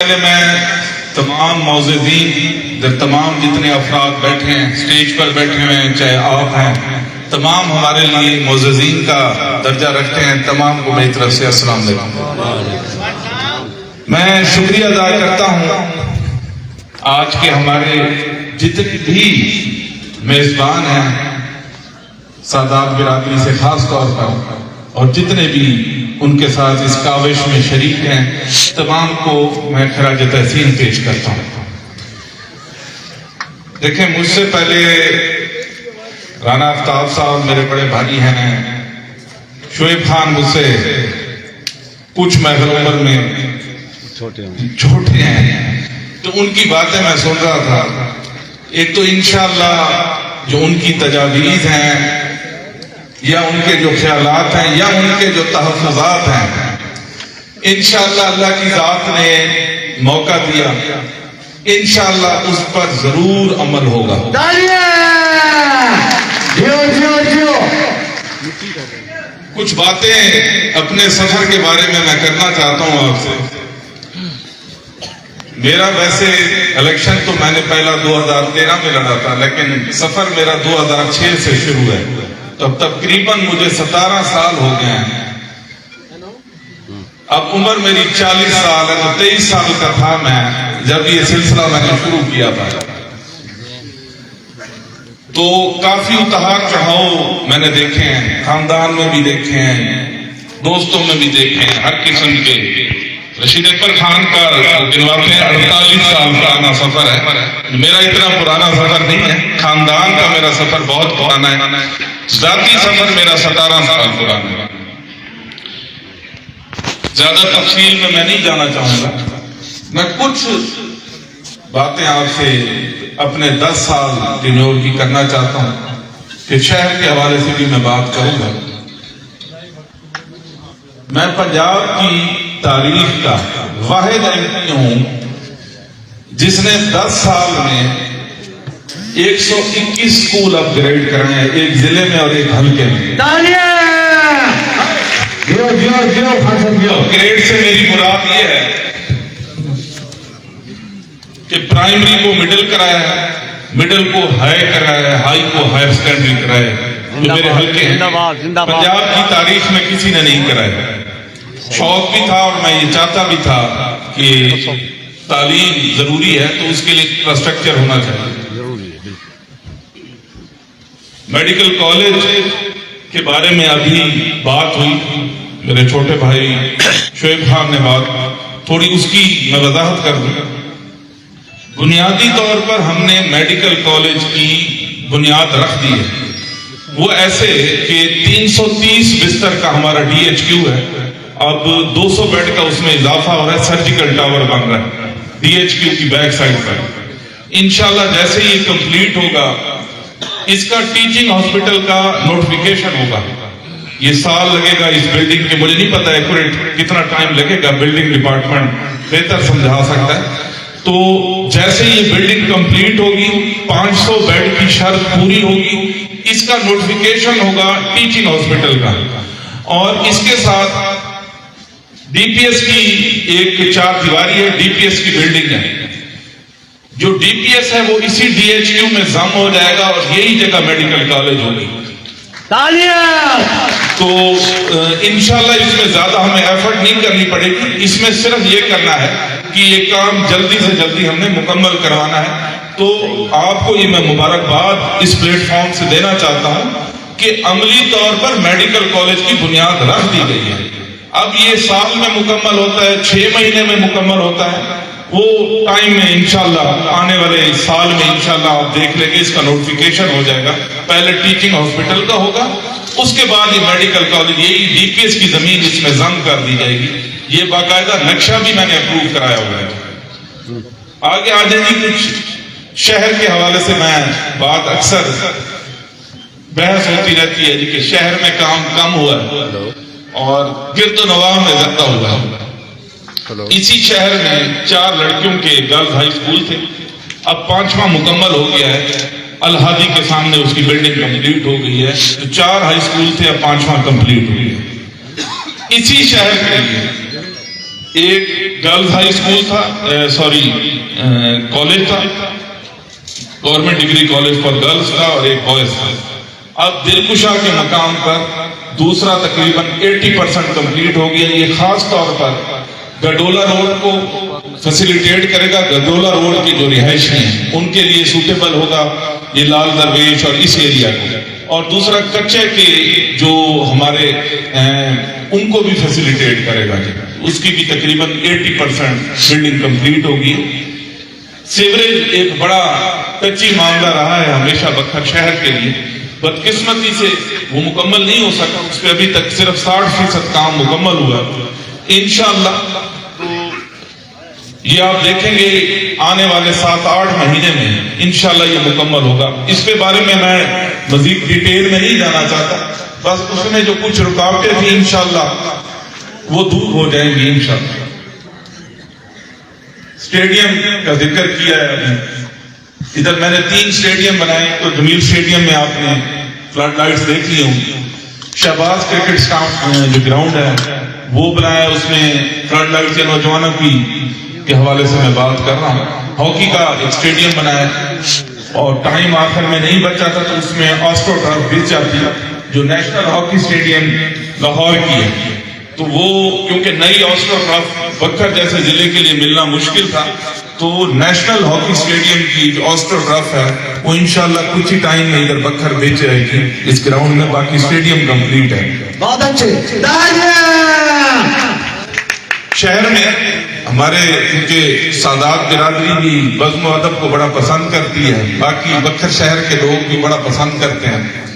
پہلے میں تمام معززین تمام جتنے افراد بیٹھے ہیں اسٹیج پر بیٹھے ہوئے ہیں، چاہے آپ ہیں، تمام ہمارے لیے معززین کا درجہ رکھتے ہیں، تمام کو میری طرف سے السلام علیکم۔ میں شکریہ ادا کرتا ہوں آج کے ہمارے جتنے بھی میزبان ہیں سادات برادری سے خاص طور پر، اور جتنے بھی ان کے ساتھ اس کاوش میں شریک ہیں، تمام کو میں خراج تحسین پیش کرتا ہوں۔ دیکھیں، مجھ سے پہلے رانا آفتاب صاحب میرے بڑے بھائی ہیں، شعیب خان مجھ سے کچھ محفل عمر میں چھوٹے ہیں، تو ان کی باتیں میں سن رہا تھا۔ ایک تو انشاءاللہ جو ان کی تجاویز ہیں یا ان کے جو خیالات ہیں یا ان کے جو تحفظات ہیں، انشاءاللہ اللہ کی ذات نے موقع دیا، انشاءاللہ اس پر ضرور عمل ہوگا۔ کچھ باتیں اپنے سفر کے بارے میں کرنا چاہتا ہوں آپ سے۔ میرا ویسے الیکشن تو میں نے پہلا 2013 میں لڑا تھا، لیکن سفر میرا 2006 سے شروع ہے، تو اب تقریباً مجھے 17 سال ہو گئے ہیں۔ اب عمر میری 40 سال ہے، تو 23 سال کا تھا میں جب یہ سلسلہ میں نے شروع کیا تھا، تو کافی اتہار چڑھاؤ میں نے دیکھے ہیں، خاندان میں بھی دیکھے ہیں، دوستوں میں بھی دیکھے ہیں، ہر قسم کے۔ رشید اکبر خان کا گنواتے ہیں 48 سال پرانا سفر ہے، میرا اتنا پرانا سفر نہیں ہے، خاندان کا میرا سفر بہت پرانا ہے، ذاتی سفر میرا 17 سال پرانا ہے۔ زیادہ تفصیل میں نہیں جانا چاہوں گا، میں کچھ باتیں آپ سے اپنے 10 سال ٹینیور کی کرنا چاہتا ہوں، کہ شہر کے حوالے سے بھی میں بات کروں گا۔ میں پنجاب کی تاریخ کا واحد ایم ہوں جس نے 10 سال میں 121 سکول اپ گریڈ کرنے ہیں، ایک ضلع میں اور ایک حلقے میں۔ اپ گریڈ سے میری مراد یہ ہے کہ پرائمری کو مڈل کرایا ہے، مڈل کو ہائی کرایا ہے، ہائی کو ہائر سیکنڈری کرایا ہے، جو میرے حلقے ہیں۔ پنجاب کی تاریخ میں کسی نے نہیں کرایا۔ شوق بھی تھا اور میں یہ چاہتا بھی تھا کہ تعلیم ضروری ہے، تو اس کے لیے انفراسٹرکچر ہونا چاہیے۔ میڈیکل کالج کے بارے میں ابھی بات ہوئی، میرے چھوٹے بھائی شعیب خان نے بات تھوڑی اس کی میں وضاحت کر دوں۔ بنیادی طور پر ہم نے میڈیکل کالج کی بنیاد رکھ دی ہے، وہ ایسے کہ 330 بستر کا ہمارا ڈی ایچ کیو ہے، اب 200 بیڈ کا اس میں اضافہ ہو رہا ہے، سرجیکل ٹاور بن رہا ہے ڈی ایچ کیو کی بیک سائڈ پر۔ انشاءاللہ جیسے یہ کمپلیٹ ہوگا، اس کا ٹیچنگ ہاسپٹل کا نوٹیفیکیشن ہوگا۔ یہ سال لگے گا اس بلڈنگ کے، مجھے نہیں پتا ایکوریٹ کتنا ٹائم لگے گا، بلڈنگ ڈپارٹمنٹ بہتر سمجھا سکتا ہے۔ تو جیسے یہ بلڈنگ کمپلیٹ ہوگی، 500 بیڈ کی شرط پوری ہوگی، اس کا نوٹیفیکیشن ہوگا ٹیچنگ ہاسپٹل کا، اور اس کے ساتھ ڈی پی ایس کی ایک 4 دیواری ہے، ڈی پی ایس کی بلڈنگ ہے، جو ڈی پی ایس ہے وہ اسی ڈی ایچ کیو میں ضم ہو جائے گا، اور یہی جگہ میڈیکل کالج ہوگی۔ تو انشاءاللہ اس میں زیادہ ہمیں ایفرٹ نہیں کرنی پڑے گی، اس میں صرف یہ کرنا ہے کہ یہ کام جلدی سے جلدی ہم نے مکمل کروانا ہے۔ تو آپ کو یہ میں مبارکباد اس پلیٹ فارم سے دینا چاہتا ہوں کہ عملی طور پر میڈیکل کالج کی بنیاد رکھ دی گئی ہے۔ اب یہ سال میں مکمل ہوتا ہے، 6 مہینے میں مکمل ہوتا ہے، وہ ٹائم میں انشاءاللہ آنے والے سال میں انشاءاللہ آپ دیکھ لیں گے، اس کا نوٹیفیکیشن ہو جائے گا۔ پہلے ٹیچنگ ہاسپٹل کا ہوگا، اس کے بعد یہ میڈیکل کالج، یہی ڈی پی ایس کی زمین اس میں ضم کر دی جائے گی۔ یہ باقاعدہ نقشہ بھی میں نے اپروو کرایا ہوا ہے۔ آگے آ جائیں گی، کچھ شہر کے حوالے سے میں بات اکثر بحث ہوتی رہتی ہے کہ شہر میں کام کم ہوا ہے اور گرد و نواح میں زیادہ ہوا ہے۔ اسی شہر میں 4 لڑکیوں کے گرلز ہائی اسکول تھے، اب 5واں مکمل ہو گیا ہے، الہادی کے سامنے اس کی بلڈنگ کمپلیٹ ہو گئی ہے، تو 4 ہائی اسکول تھے، اب 5واں کمپلیٹ ہو گیا۔ اسی شہر کے لیے ایک گرلز ہائی اسکول تھا، کالج تھا، government degree college for girls تھا، اور ایک بوائز تھا۔ اب دلکشا کے مقام پر دوسرا تقریباً 80% کمپلیٹ ہو گیا۔ یہ خاص طور پر گڈولا روڈ کو فیسیلیٹیٹ کرے گا، گڈولا روڈ کی جو رہائشی ہیں ان کے لیے سوٹیبل ہوگا یہ لال درویش اور اس ایریا کو، اور دوسرا کچے کے جو ہمارے ان کو بھی فیسیلیٹیٹ کرے گا، اس کی بھی تقریباً 80% بلڈنگ کمپلیٹ ہوگی۔ سیوریج ایک بڑا کچی معاملہ رہا ہے ہمیشہ بکھر شہر کے لیے، بدقسمتی سے وہ مکمل نہیں ہو سکا، اس پہ ابھی تک صرف 60% کام مکمل ہوا۔ انشاءاللہ یہ آپ دیکھیں گے آنے والے 7-8 مہینے میں انشاءاللہ یہ مکمل ہوگا۔ اس کے بارے میں مزید ڈیٹیل میں نہیں جانا چاہتا، بس اس میں جو کچھ رکاوٹیں تھیں انشاءاللہ وہ دور ہو جائیں گی انشاءاللہ۔ اسٹیڈیم کا ذکر کیا ہے، ادھر میں نے 3 اسٹیڈیم بنائے، تو جمیل اسٹیڈیم میں آپ نے فلڈ لائٹس دیکھ لی ہوں، شہباز کرکٹ جو گراؤنڈ ہے وہ بنایا، اس میں فلڈ لائٹ کے نوجوانوں کے حوالے سے میں بات کر رہا ہوں۔ ہاکی کا ایک اسٹیڈیم بنایا، اور ٹائم آخر میں نہیں بچا تھا تو اس میں آسٹرو ٹرف بیچ جاتی ہے جو نیشنل ہاکی اسٹیڈیم لاہور کی ہے، تو وہ کیونکہ نئی آسٹرو ٹرف بکھر جیسے ضلع کے لیے ملنا مشکل تھا، تو نیشنل ہاکی اسٹیڈیم کی جو آسٹرو ٹرف ہے وہ انشاءاللہ کچھ ہی ٹائم میں ادھر بکھر بیچ جائے گی اس گراؤنڈ میں، باقی اسٹیڈیم کمپلیٹ ہے۔ بہت اچھے شہر میں ہمارے کیونکہ سادات برادری بھی بزم و ادب کو بڑا پسند کرتی ہے، باقی بکھر شہر کے لوگ بھی بڑا پسند کرتے ہیں۔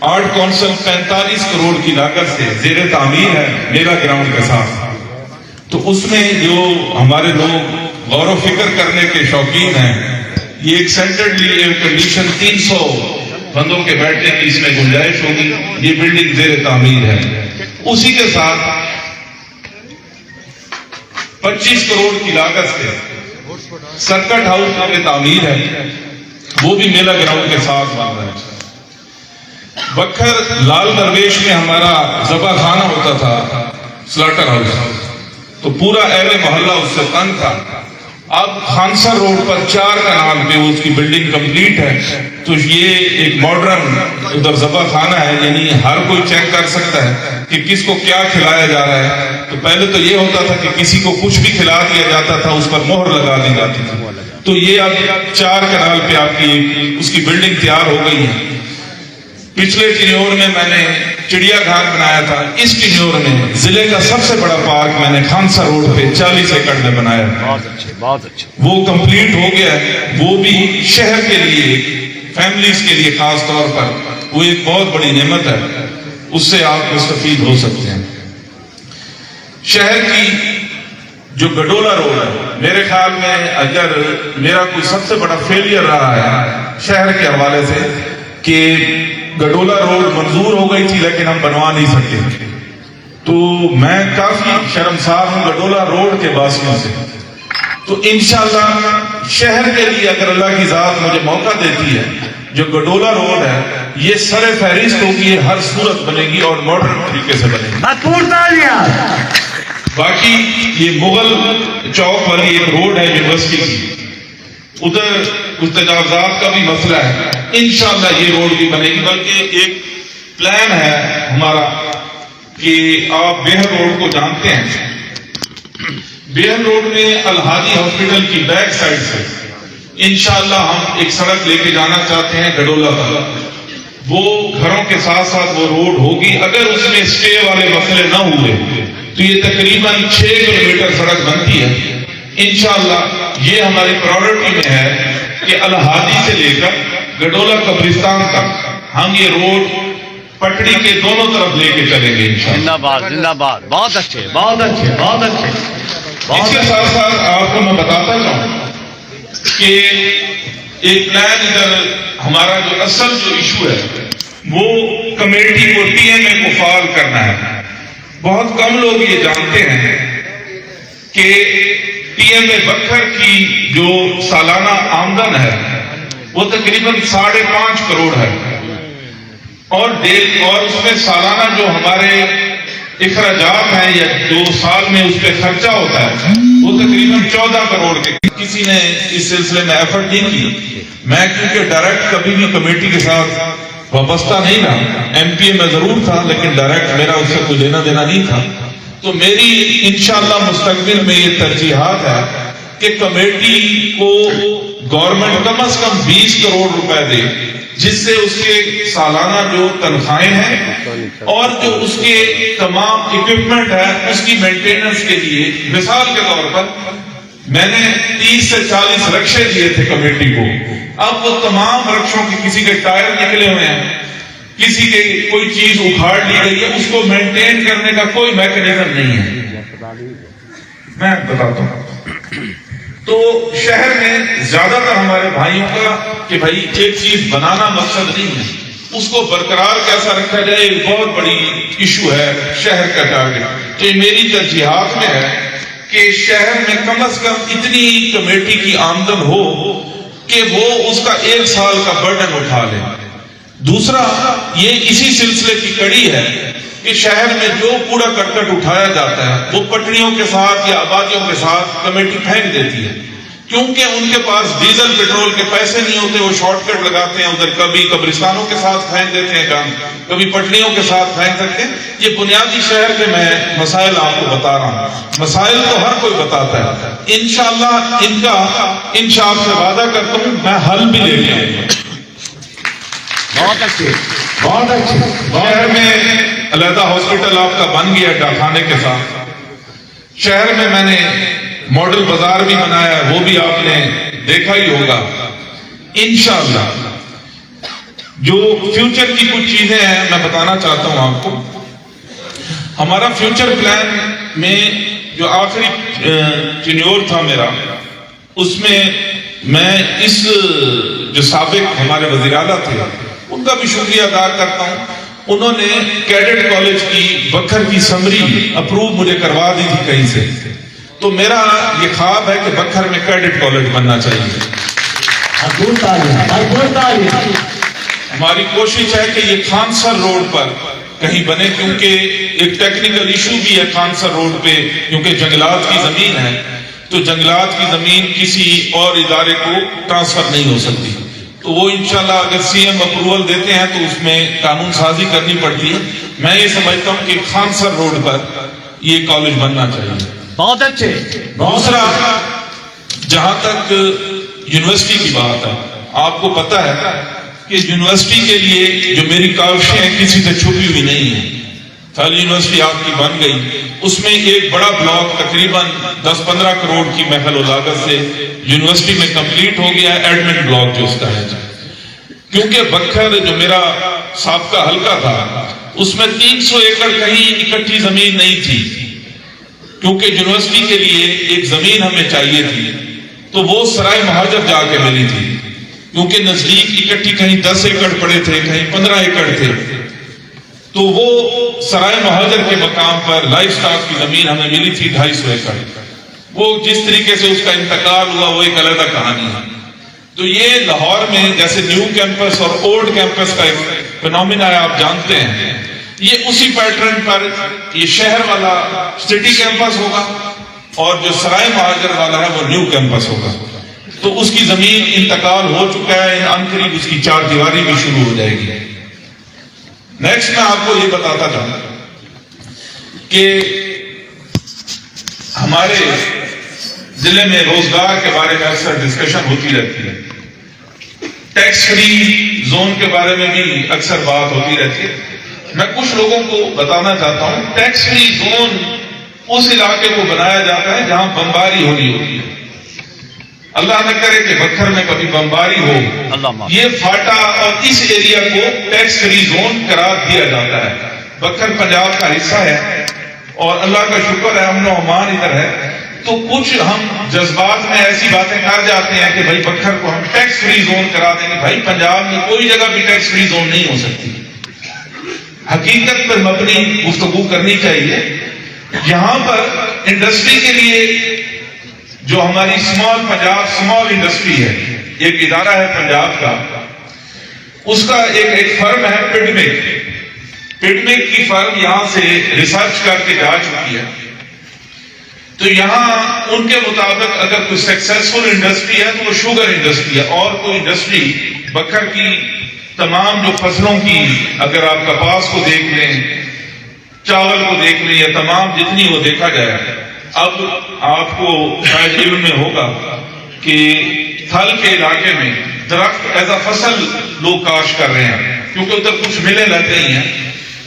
آرٹ کونسل 45 کروڑ کی لاگت سے زیر تعمیر ہے میلا گراؤنڈ کے ساتھ، تو اس میں جو ہمارے لوگ غور و فکر کرنے کے شوقین ہیں، یہ ایک سینٹرلی ایئر کنڈیشن 300 بندوں کے بیٹھنے کی اس میں گنجائش ہوگی۔ یہ بلڈنگ زیر تعمیر ہے، اسی کے ساتھ 25 کروڑ کی لاگت سے سرکٹ ہاؤس میں تعمیر ہے، وہ بھی میلا گراؤنڈ کے ساتھ بن رہا ہے۔ بکھر لال درویش میں ہمارا ذبح خانہ ہوتا تھا، سلاٹر ہاؤس، تو پورا اہل محلہ اس سے تنگ تھا۔ اب خانسر روڈ پر 4 کنال پہ اس کی بلڈنگ کمپلیٹ ہے، تو یہ ایک ماڈرن ادھر ذبح خانہ ہے، یعنی ہر کوئی چیک کر سکتا ہے کہ کس کو کیا کھلایا جا رہا ہے۔ تو پہلے تو یہ ہوتا تھا کہ کسی کو کچھ بھی کھلا دیا جاتا تھا، اس پر مہر لگا دی جاتی تھی، تو یہ اب 4 کنال پہ آپ کی اس کی بلڈنگ تیار ہو گئی ہے۔ پچھلے ٹینیور میں نے چڑیا گھر بنایا تھا، اس ٹینیور میں ضلع کا سب سے بڑا پارک میں نے خانسا روڈ پہ 40 ایکڑ میں بنایا، بہت اچھے، وہ کمپلیٹ ہو گیا ہے۔ وہ بھی شہر کے لیے، فیملیز کے لیے خاص طور پر وہ ایک بہت بڑی نعمت ہے، اس سے آپ مستفید ہو سکتے ہیں۔ شہر کی جو گڈولا روڈ ہے، میرے خیال میں اگر میرا کوئی سب سے بڑا فیلئر رہا ہے شہر کے حوالے سے کہ گڈولا روڈ منظور ہو گئی تھی لیکن ہم بنوا نہیں سکتے، تو میں کافی شرمسار ہوں گڈولا روڈ کے باسیوں سے۔ تو انشاءاللہ شہر کے لیے اگر اللہ کی ذات مجھے موقع دیتی ہے، جو گڈولا روڈ ہے یہ سر فہرست ہوگی، یہ ہر صورت بنے گی اور ماڈرن طریقے سے بنے گی۔ باقی یہ مغل چوک والی ایک روڈ ہے یونیورسٹی کی، ادھر کچھ تجاوزات کا بھی مسئلہ ہے، انشاءاللہ یہ روڈ بھی بنے گی۔ بلکہ ایک پلان ہے ہمارا کہ آپ بیہر روڈ کو جانتے ہیں، بیہر روڈ میں الحاجی ہاسپٹل کی بیک سائڈ سے انشاءاللہ ہم ایک سڑک لے کے جانا چاہتے ہیں گڈولا پر، وہ گھروں کے ساتھ ساتھ وہ روڈ ہوگی۔ اگر اس میں اسٹے والے مسئلے نہ ہوئے تو یہ تقریباً 6 کلومیٹر سڑک بنتی ہے۔ انشاءاللہ یہ ہماری پرائورٹی میں ہے کہ الحاجی سے لے کر گڈولا قبرستان تک ہم یہ روڈ پٹڑی کے دونوں طرف لے کے چلیں گے انشاءاللہ۔ زندہ باد، زندہ باد، بہت اچھے، بہت اچھے، بہت اچھے۔ اس کے ساتھ ساتھ آپ کو میں بتاتا جاؤں کہ ایک پلان ادھر ہمارا جو اصل جو ایشو ہے وہ کمیٹی کو ٹی ایم اے کو فعال کرنا ہے۔ بہت کم لوگ یہ جانتے ہیں کہ ٹی ایم اے بکھر کی جو سالانہ آمدن ہے وہ تقریباً 5.5 کروڑ ہے، اور اس میں سالانہ جو ہمارے اخراجات ہیں یا جو سال میں اس پہ خرچہ ہوتا ہے وہ تقریباً 14 کروڑ کے. کسی نے اس سلسلے میں ایفرٹ نہیں کی. میں کیونکہ ڈائریکٹ کبھی بھی کمیٹی کے ساتھ وابستہ نہیں رہا, ایم پی اے میں ضرور تھا لیکن ڈائریکٹ میرا اس سے کوئی لینا دینا نہیں تھا. تو میری انشاءاللہ مستقبل میں یہ ترجیحات ہے کہ کمیٹی کو گورنمنٹ کم از کم 20 کروڑ روپے دے, جس سے اس کے سالانہ جو تنخواہیں ہیں اور جو اس کے تمام اکوپمنٹ ہے اس کی مینٹیننس کے لیے. مثال کے طور پر میں نے 30 سے 40 رکشے دیے تھے کمیٹی کو. اب وہ تمام رکشوں کے کسی کے ٹائر نکلے ہوئے ہیں, کسی کے کوئی چیز اکھاڑ لی گئی ہے, اس کو مینٹین کرنے کا کوئی میکینزم نہیں ہے. میں بتاتا ہوں. تو شہر میں زیادہ تر ہمارے بھائیوں کا کہ بھائی ایک چیز بنانا مقصد نہیں ہے, اس کو برقرار کیسا رکھا جائے ایک بہت بڑی ایشو ہے شہر کا ٹارگٹ. تو یہ میری ترجیحات میں ہے کہ شہر میں کم از کم اتنی کمیٹی کی آمدن ہو کہ وہ اس کا 1 سال کا برڈن اٹھا لے. دوسرا یہ اسی سلسلے کی کڑی ہے کہ شہر میں جو کوڑا کرکٹ اٹھایا جاتا ہے وہ پٹڑیوں کے ساتھ یا آبادیوں کے ساتھ کمیٹی پھینک دیتی ہے, کیونکہ ان کے پاس ڈیزل پیٹرول کے پیسے نہیں ہوتے. وہ شارٹ کٹ لگاتے ہیں, ادھر کبھی قبرستانوں کے ساتھ پھینک دیتے ہیں کام, کبھی پٹڑیوں کے ساتھ پھینک سکتے ہیں. یہ بنیادی شہر کے میں مسائل آپ کو بتا رہا ہوں. مسائل تو ہر کوئی بتاتا ہے, انشاءاللہ ان کا انشاءاللہ سے وعدہ کرتا ہوں میں حل بھی لے کے آؤں گا. بہت اچھے, بہت اچھے. شہر میں علیحدہ ہاسپٹل آپ کا بن گیا ڈاکخانے کے ساتھ. شہر میں نے ماڈل بازار بھی بنایا, وہ بھی آپ نے دیکھا ہی ہوگا. انشاءاللہ جو فیوچر کی کچھ چیزیں ہیں میں بتانا چاہتا ہوں آپ کو. ہمارا فیوچر پلان میں جو آخری ٹینیور تھا میرا, اس میں اس جو سابق ہمارے وزیر اعلیٰ تھے ان کا بھی شکریہ ادا کرتا ہوں. انہوں نے کیڈٹ کالج کی بکھر کی سمری اپروو مجھے کروا دی تھی کہیں سے. تو میرا یہ خواب ہے کہ بکھر میں کیڈٹ کالج بننا چاہیے. ہماری کوشش ہے کہ یہ خانسر روڈ پر کہیں بنے, کیونکہ ایک ٹیکنیکل ایشو بھی ہے خانسر روڈ پہ, کیونکہ جنگلات کی زمین ہے. تو جنگلات کی زمین کسی اور ادارے کو ٹرانسفر نہیں ہو سکتی. تو وہ انشاءاللہ اگر سی ایم اپروول دیتے ہیں تو اس میں قانون سازی کرنی پڑتی ہے. میں یہ سمجھتا ہوں کہ خانسر روڈ پر یہ کالج بننا چاہیے. بہت اچھے. دوسرا, جہاں تک یونیورسٹی کی بات ہے, آپ کو پتا ہے کہ یونیورسٹی کے لیے جو میری کاوشیں ہیں کسی سے چھپی ہوئی نہیں ہیں. پہلی یونیورسٹی آپ کی بن گئی, اس میں ایک بڑا بلاک تقریباً 10-15 کروڑ کی محل و لاگت سے یونیورسٹی میں کمپلیٹ ہو گیا ہے, ایڈمن بلاک جو اس کا ہے. کیونکہ بکھر جو میرا سابقہ حلقہ تھا اس میں 300 ایکڑ کہیں اکٹھی زمین نہیں تھی, کیونکہ یونیورسٹی کے لیے ایک زمین ہمیں چاہیے تھی. تو وہ سرائے مہاجر جا کے ملی تھی, کیونکہ نزدیک اکٹھی کہیں 10 ایکڑ پڑے تھے, کہیں 15 ایکڑ تھے. تو وہ سرائے مہاجر کے مقام پر لائف سٹاک کی زمین ہمیں ملی تھی 250 ایکڑ. وہ جس طریقے سے اس کا انتقال ہوا وہ ایک علیحدہ کہانی ہے. تو یہ لاہور میں جیسے نیو کیمپس اور اولڈ کیمپس کا ایک فینومینا ہے, آپ جانتے ہیں. یہ اسی پیٹرن پر یہ شہر والا سٹی کیمپس ہوگا اور جو سرائے مہاجر والا ہے وہ نیو کیمپس ہوگا. تو اس کی زمین انتقال ہو چکا ہے, عنقریب اس کی 4 دیواری بھی شروع ہو جائے گی. نیکسٹ میں آپ کو یہ بتاتا جاؤں کہ ہمارے ضلع میں روزگار کے بارے میں اکثر ڈسکشن ہوتی رہتی ہے. ٹیکس فری زون کے بارے میں بھی اکثر بات ہوتی رہتی ہے. میں کچھ لوگوں کو بتانا چاہتا ہوں, ٹیکس فری زون اس علاقے کو بنایا جاتا ہے جہاں بمباری ہونی ہوتی ہے. اللہ نہ کرے کہ بکھر میں کبھی بمباری ہو. یہ فاٹا اور اس ایریا کو ٹیکس فری زون قرار دیا جاتا ہے. بکھر پنجاب کا حصہ ہے اور اللہ کا شکر ہے امن و امان ادھر ہے. تو کچھ ہم جذبات میں ایسی باتیں کر جاتے ہیں کہ بھائی بکھر کو ہم ٹیکس فری زون کرا دیں گے. بھائی پنجاب میں کوئی جگہ بھی ٹیکس فری زون نہیں ہو سکتی. حقیقت پر مبنی گفتگو کرنی چاہیے. یہاں پر انڈسٹری کے لیے جو ہماری پنجاب سمال انڈسٹری ہے, ایک ادارہ ہے پنجاب کا, اس کا ایک فرم ہے پڈمک. پڈمک کی فرم یہاں سے ریسرچ کر کے جا چکی ہے، تو یہاں ان کے مطابق اگر کوئی سکسیسفل انڈسٹری ہے تو وہ شوگر انڈسٹری ہے، اور کوئی انڈسٹری بکر کی تمام جو فصلوں کی، اگر آپ کپاس کو دیکھ لیں، چاول کو دیکھ لیں، یا تمام جتنی وہ دیکھا جائے. اب آپ کو شاید علم میں ہوگا کہ تھل کے علاقے میں درخت ایز اے فصل لوگ کاشت کر رہے ہیں، کیونکہ ادھر کچھ ملیں لگ گئی ہیں،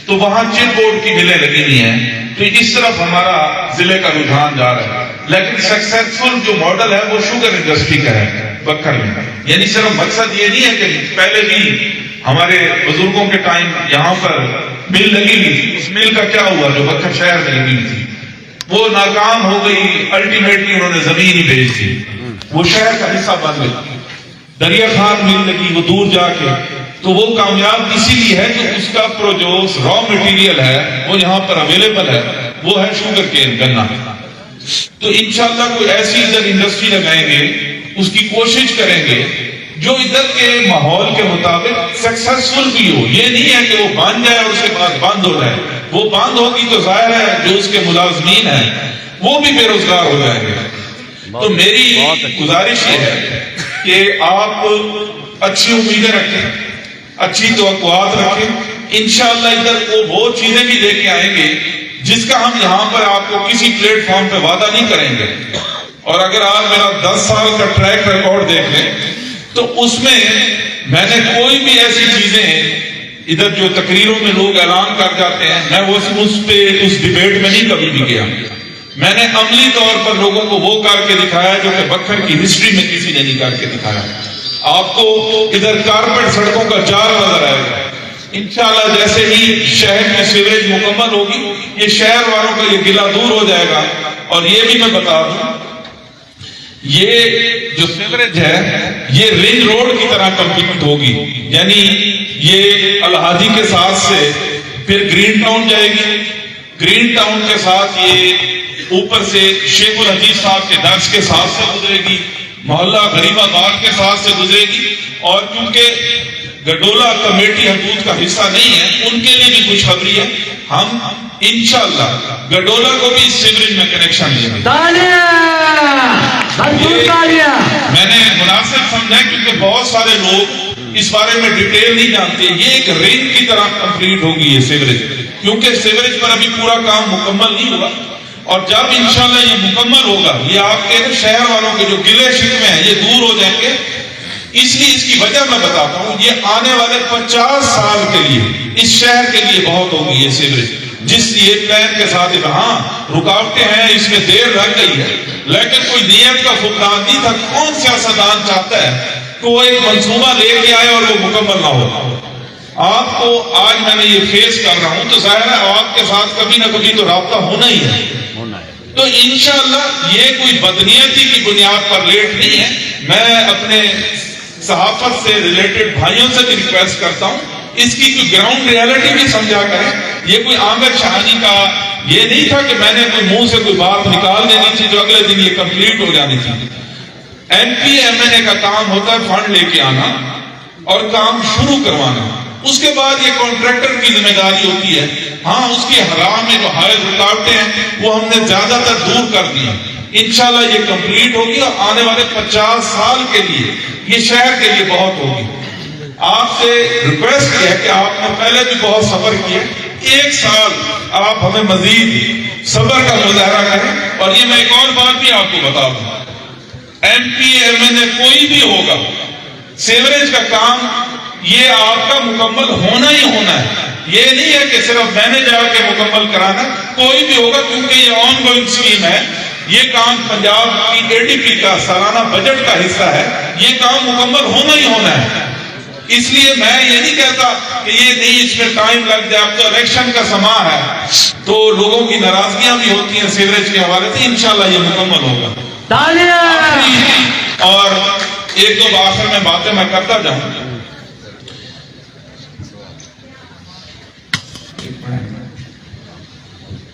تو وہاں چپ بورڈ کی ملیں لگی ہوئی ہیں. تو اس طرف ہمارا ضلع کا رجحان جا رہا ہے. لیکن سکسیسفل جو ماڈل ہے وہ شوگر انڈسٹری کا ہے بکر میں. یعنی صرف مقصد یہ نہیں ہے کہ پہلے بھی ہمارے بزرگوں کے ٹائم یہاں پر مل لگی ہوئی تھی، اس مل کا کیا ہوا جو بکر شہر میں لگی ہوئی تھی، وہ ناکام ہو گئی. الٹیمیٹلی انہوں نے زمین ہی بیچ دی، وہ شہر کا حصہ بن گئی. دریا خان مل لگی وہ دور جا کے، تو وہ کامیاب اسی لیے ہے کہ اس کا جو را مٹیریل ہے وہ یہاں پر اویلیبل ہے، وہ ہے شوگر کین، گنا. تو انشاءاللہ کوئی ایسی ادھر انڈسٹری لگائیں گے، اس کی کوشش کریں گے جو ادھر کے ماحول کے مطابق سکسیسفل بھی ہو. یہ نہیں ہے کہ وہ بن جائے اور اس کے بعد بند ہو جائے. وہ بند ہوگی تو ظاہر ہے جو اس کے ملازمین ہیں وہ بھی بے روزگار ہو جائیں گے. تو میری گزارش یہ ہے کہ آپ اچھی امیدیں رکھیں، اچھی توقعات رکھیں. انشاءاللہ ادھر وہ چیزیں بھی لے کے آئیں گے جس کا ہم یہاں پر آپ کو کسی پلیٹ فارم پہ وعدہ نہیں کریں گے. اور اگر آپ میرا 10 سال کا ٹریک ریکارڈ دیکھ لیں تو اس میں نے کوئی بھی ایسی چیزیں ادھر جو تقریروں میں لوگ اعلان کر جاتے ہیں، میں وہ اس ڈیبیٹ میں نہیں کبھی بھی گیا. میں نے عملی طور پر لوگوں کو وہ کر کے دکھایا جو کہ بکر کی ہسٹری میں کسی نے نہیں کر کے دکھایا. آپ کو ادھر کارپیٹ سڑکوں کا جال نظر آئے گا. انشاءاللہ جیسے ہی شہر کی سیوریج مکمل ہوگی، یہ شہر والوں کا یہ گلہ دور ہو جائے گا. اور یہ بھی میں بتا دوں، یہ جو سیوریج ہے یہ رنگ روڈ کی طرح کمپلیٹ ہوگی. یعنی یہ الحاجی کے ساتھ سے پھر گرین ٹاؤن جائے گی، گرین ٹاؤن کے ساتھ یہ اوپر سے شیخ الحدیث صاحب کے درس کے ساتھ سے گزرے گی، محلہ غریب آباد کے ساتھ سے گزرے گی. اور کیونکہ گڈولا کمیٹی حدود کا حصہ نہیں ہے، ان کے لیے بھی خوشخبری ہے، ہم انشاءاللہ گڈولا کو بھی اس سیوریج میں کنیکشن دیں گے. میں نے مناسب سمجھا کیونکہ بہت سارے لوگ اس بارے میں ڈیٹیل نہیں جانتے. یہ ایک رنگ کی طرح کمپلیٹ ہوگی یہ سیوریج، کیونکہ سیوریج پر ابھی پورا کام مکمل نہیں ہوا. اور جب انشاءاللہ یہ مکمل ہوگا، یہ آپ کے شہر والوں کے جو گلے شکوے ہیں یہ دور ہو جائیں گے. اس لیے اس کی وجہ میں بتاتا ہوں، یہ آنے والے 50 سال کے لیے اس شہر کے لیے بہت ہوگی یہ سیوریج. جس یہ پلان کے ساتھ ہاں رکاوٹیں ہیں، اس میں دیر لگ گئی ہے، لیکن کوئی نیت کا فقدان نہیں تھا. کون سیاستدان چاہتا ہے کہ وہ ایک منصوبہ لے کے آئے اور وہ مکمل نہ ہو؟ آپ کو آج میں نے یہ فیس کر رہا ہوں تو ظاہر ہے آپ کے ساتھ کبھی نہ کبھی تو رابطہ ہونا ہی ہے. تو انشاءاللہ یہ کوئی بدنیتی کی بنیاد پر لیٹ نہیں ہے. میں اپنے صحافت سے ریلیٹڈ بھائیوں سے بھی ریکویسٹ کرتا ہوں اس کی کوئی گراؤنڈ ریالٹی بھی سمجھا کریں. یہ کوئی عامر شہانی کا یہ نہیں تھا کہ میں نے کوئی منہ سے کوئی بات نکال دینی تھی جو اگلے دن یہ کمپلیٹ ہو جانی تھی. ایم پی ایم این اے کا کام ہوتا ہے فنڈ لے کے آنا اور کام شروع کروانا. اس کے بعد یہ کانٹریکٹر کی ذمہ داری ہوتی ہے. ہاں اس کی حرام میں جو حائل رکاوٹیں ہیں وہ ہم نے زیادہ تر دور کر دی. انشاءاللہ یہ کمپلیٹ ہوگی اور آنے والے 50 سال کے لیے یہ شہر کے لیے بہت ہوگی. آپ سے ریکویسٹ ہے کہ آپ نے پہلے بھی بہت صبر کیا، 1 سال آپ ہمیں مزید صبر کا مظاہرہ کریں. اور یہ میں ایک اور بات بھی آپ کو بتا دوں، ایم پی ایم این اے کوئی بھی ہوگا، سیوریج کا کام یہ آپ کا مکمل ہونا ہی ہونا ہے. یہ نہیں ہے کہ صرف میں نے جا کے مکمل کرانا، کوئی بھی ہوگا کیونکہ یہ آن گوئنگ اسکیم ہے. یہ کام پنجاب کی اے ڈی پی کا سالانہ بجٹ کا حصہ ہے، یہ کام مکمل ہونا ہی ہونا ہے. اس لیے میں یہ نہیں کہتا کہ یہ نہیں اس میں ٹائم لگ جائے. اب تو الیکشن کا سما ہے تو لوگوں کی ناراضگیاں بھی ہوتی ہیں سیوریج کے حوالے سے. انشاءاللہ یہ مکمل ہوگا. اور 1-2 آخر میں باتیں میں کرتا جاؤں.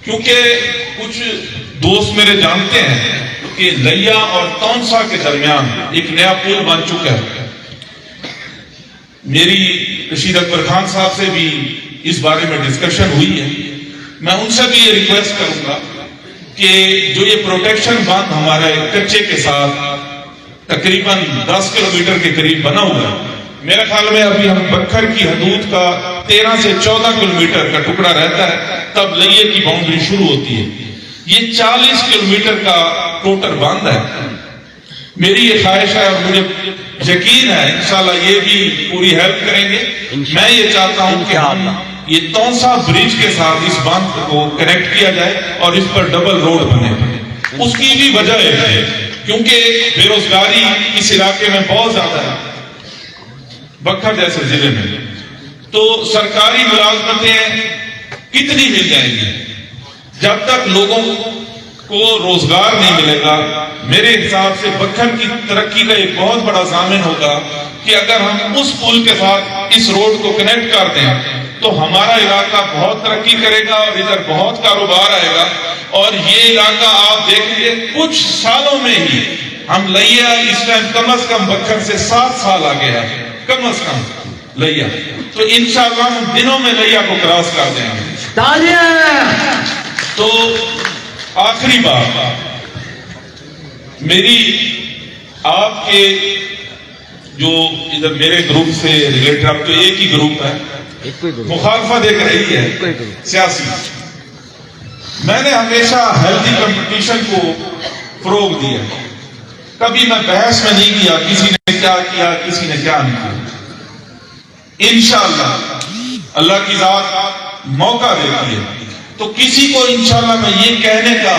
کیونکہ کچھ دوست میرے جانتے ہیں کہ لیا اور تونسا کے درمیان ایک نیا پل بن چکا ہے. میری رشید اکبر خان صاحب سے بھی اس بارے میں ڈسکشن ہوئی ہے. میں ان سے بھی یہ ریکویسٹ کروں گا کہ جو یہ پروٹیکشن باندھ ہمارے کچے کے ساتھ تقریباً 10 کلومیٹر کے قریب بنا ہوا ہے، میرے خیال میں ابھی ہم بکھر کی حدود کا 13 سے 14 کلومیٹر کا ٹکڑا رہتا ہے تب لئیے کی باؤنڈری شروع ہوتی ہے. یہ 40 کلومیٹر کا ٹوٹل باندھ ہے. میری یہ خواہش ہے اور مجھے یقین ہے انشاءاللہ یہ بھی پوری ہیلپ کریں گے. میں یہ چاہتا ہوں کہ ہم یہ تونسا برج کے ساتھ اس باندھ کو کنیکٹ کیا جائے اور اس پر ڈبل روڈ بنے. اس کی بھی وجہ ہے کیونکہ بے روزگاری اس علاقے میں بہت زیادہ ہے بکھر جیسے ضلع میں. تو سرکاری ملازمتیں کتنی مل جائیں گی جب تک لوگوں کو روزگار نہیں ملے گا. میرے حساب سے بکھر کی ترقی کا ایک بہت بڑا ضامن ہوگا کہ اگر ہم اس پل کے ساتھ اس روڈ کو کنیکٹ کر دیں تو ہمارا علاقہ بہت ترقی کرے گا اور ادھر بہت کاروبار آئے گا. اور یہ علاقہ آپ دیکھیں گے کچھ سالوں میں ہی ہم لیا اس ٹائم کم از کم بکھر سے 7 سال آگے ہے کم از کم لیا. تو انشاءاللہ ہم دنوں میں لیا کو کراس کر دیں گے. تو آخری بات میری آپ کے جو ادھر میرے گروپ سے ریلیٹڈ اب تو ایک ہی گروپ ہے مخالفت ایک رہی ہے سیاسی. میں نے ہمیشہ ہیلتھی کمپٹیشن کو فروغ دیا. کبھی میں بحث میں نہیں کیا کسی نے کیا کیا کسی نے کیا نہیں کیا. انشاءاللہ اللہ کی ذات موقع دیتی ہے تو کسی کو انشاءاللہ میں یہ کہنے کا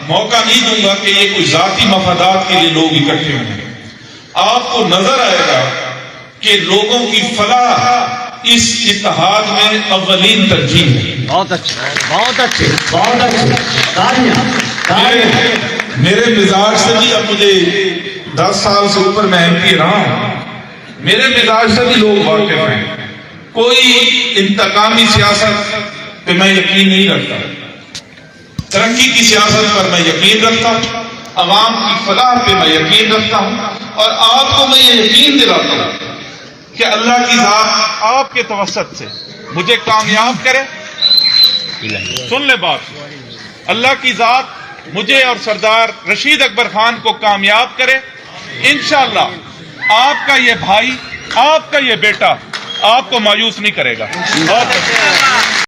موقع نہیں دوں گا کہ یہ کوئی ذاتی مفادات کے لیے لوگ اکٹھے ہوں گے. آپ کو نظر آئے گا کہ لوگوں کی فلاح اس اتحاد میں اولین ترجیح ہے. بہت اچھے بہت اچھے بہت اچھے. میرے مزاج سے بھی اب مجھے 10 سال سے اوپر میں ایم پی رہا ہوں. میرے مزاج سے بھی لوگ واقف ہیں. کوئی انتقامی سیاست پہ میں یقین نہیں رکھتا. ترقی کی سیاست پر میں یقین رکھتا ہوں. عوام کی فلاح پہ میں یقین رکھتا ہوں. اور آپ کو میں یہ یقین دلاتا ہوں کہ اللہ کی ذات آپ کے توسط سے مجھے کامیاب کرے. سن لے بات, اللہ کی ذات مجھے اور سردار رشید اکبر خان کو کامیاب کرے. انشاءاللہ آپ کا یہ بھائی, آپ کا یہ بیٹا آپ کو مایوس نہیں کرے گا.